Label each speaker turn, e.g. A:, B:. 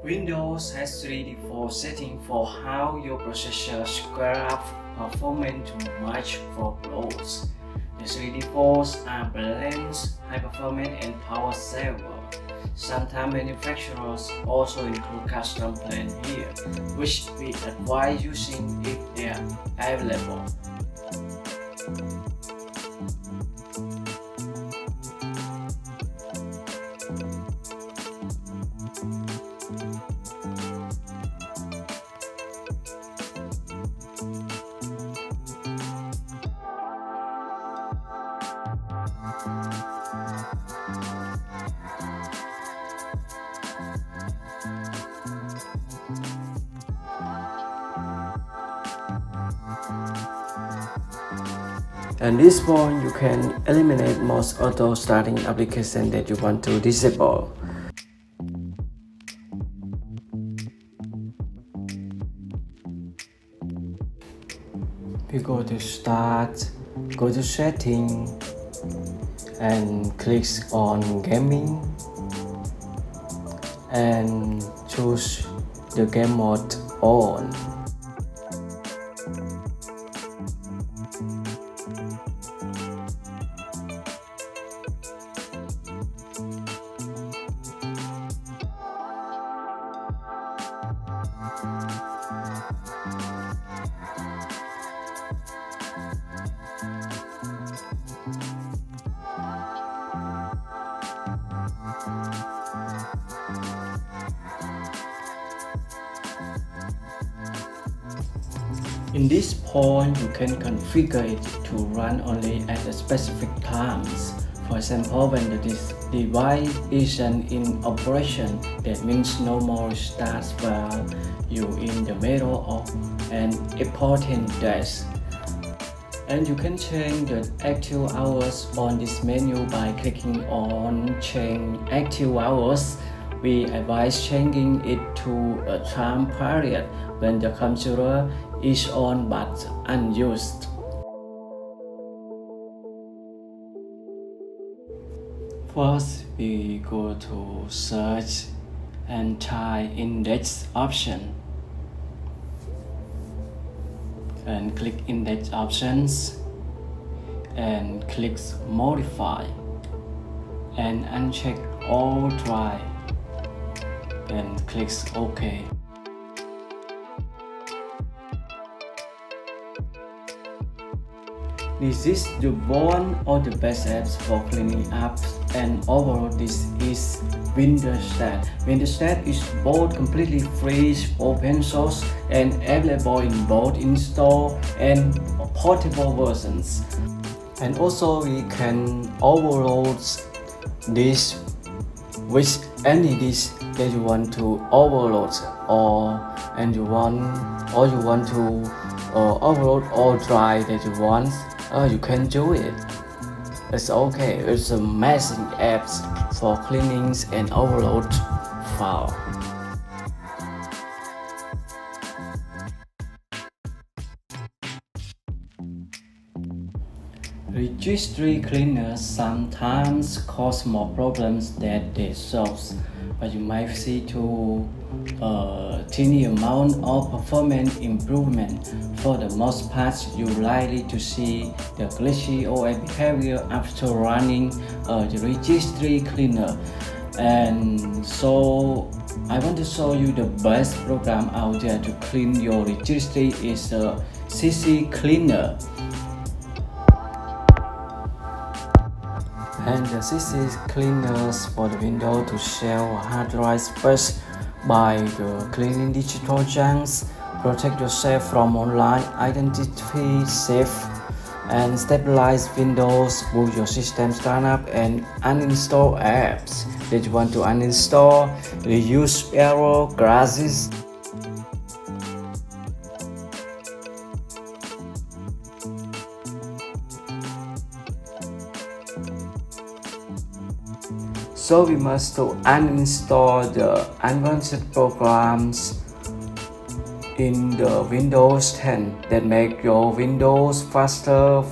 A: Windows has three default settings for how your processor scale up performance to match workloads. The three defaults are balance, high performance, and power saver. Sometimes manufacturers also include custom plans here, which we advise using if they are available. At this point, you can eliminate most auto starting applications that you want to disable. We go to Start, go to Setting, and click on Gaming, and choose the game mode on. In this point, you can configure it to run only at specific times. For example, when the device isn't in operation, that means no more starts while you're in the middle of an important task. And you can change the active hours on this menu by clicking on Change Active Hours. We advise changing it to a time period when the computer is on but unused. First, we go to Search and type Index option, and click Index options and click Modify, and uncheck all drive and click OK. This is the one of the best apps for cleaning up, and overall this is Windows Stat. Windows Stat is both completely free, open source, and available in both install and portable versions. And also we can overload this with any disk that you want to overload, or you want to overload all drive that you want. You can do it. It's okay. It's amazing apps for cleaning and overload file. Registry cleaners sometimes cause more problems than they solve, but you might see to a tiny amount of performance improvement. For the most part, you're likely to see the glitchy OS behavior after running the registry cleaner. And so I want to show you the best program out there to clean your registry is a CC Cleaner. And the CC cleaners for the window to save hard drive space by the cleaning digital junks, protect yourself from online identity theft, and stabilize Windows, boot your system startup, and uninstall apps that you want to uninstall, reuse error glasses. So we must uninstall the unwanted programs in the Windows 10 that make your Windows faster.